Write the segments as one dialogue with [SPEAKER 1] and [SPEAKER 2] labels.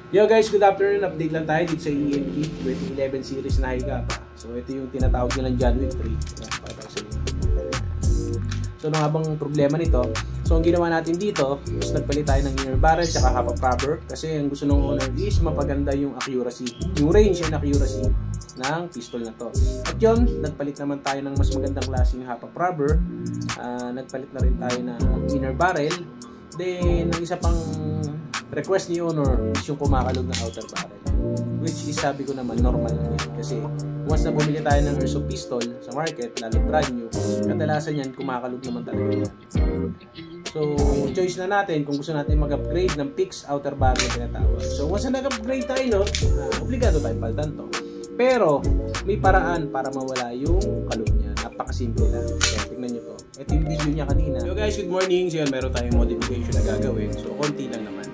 [SPEAKER 1] Yo guys, good afternoon. Update lang tayo dito sa EMG 2011 series na Higapa. So ito yung tinatawag nilang John Wick 3. So ano nga bang problema nito? So ang ginawa natin dito is nagpalit tayo ng inner barrel at half of rubber kasi ang gusto ng owner is mapaganda yung accuracy, yung range and accuracy ng pistol na to. At yun, nagpalit naman tayo ng mas magandang klaseng half of rubber. Nagpalit na rin tayo ng inner barrel. Then ang isa pang request ni owner is yung kumakalog ng outer barrel, which is sabi ko naman normal lang yan kasi once na bumili tayo ng airsoft pistol sa market, lalo brand new, kadalasan yan kumakalog naman talaga yan. So choice na natin kung gusto natin mag-upgrade ng fixed outer barrel na tinatawag. So once na nag-upgrade tayo, obligado tayo palitan to, pero may paraan para mawala yung kalog niya. Napakasimple lang. So, tingnan nyo to. Ito yung video niya kanina. So guys, good morning. So meron tayong modification na gagawin. So konti lang naman.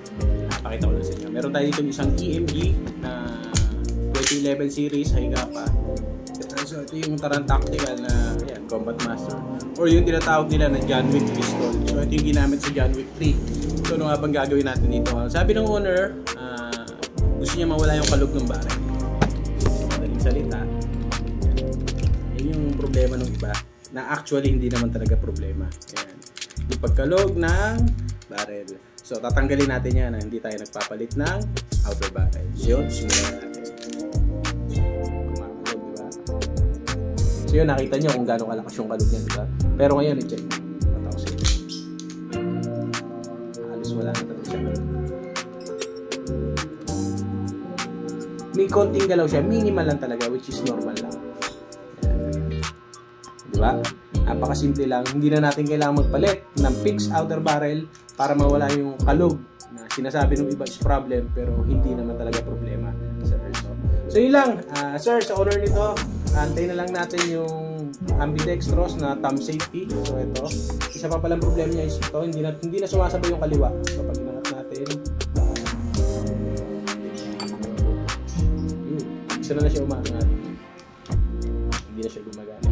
[SPEAKER 1] Pakita ko lang sa inyo. Meron tayo dito isang EMG na 2011 series Higapa. So ito yung Taran Tactical na Combat Master, or yung tinatawag nila na John Wick pistol. So ito yung ginamit sa John Wick 3. So ano nga bang gagawin natin dito? Sabi ng owner, gusto niya mawala yung kalog ng barrel. Madaling salita, yun yung problema ng iba na actually hindi naman talaga problema. Ayan. Yung pagkalog ng barrel. So tatanggalin natin yan na hindi tayo nagpapalit ng outer barrel. So yun, simulan natin. Kumakalog, diba? So yun, nakita nyo kung gano'ng kalakas yung kalog yan, diba? Pero ngayon, i-check. Patao sa ito. Halos wala na talaga siya. May konting galaw siya, minimal lang talaga, which is normal lang. Diba? Napakasimple lang. Hindi na natin kailangan magpalit ng fixed outer barrel para mawala yung kalog na sinasabi ng iba is problem, pero hindi naman talaga problema sa airsoft. So yun lang, sir, sa owner nito, antayin na lang natin yung ambidextrous na thumb safety. So ito, isa pa palang problema niya is ito, hindi na sumasabay yung kaliwa. So pag inangat natin, isa na siya umangat. Hindi na siya gumagana.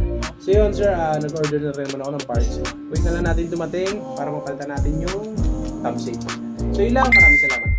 [SPEAKER 1] So yun sir, nag-order na rin naman ako ng parts. Wait na lang natin dumating para mapalitan natin yung thumb safety. So yun lang, maraming salamat.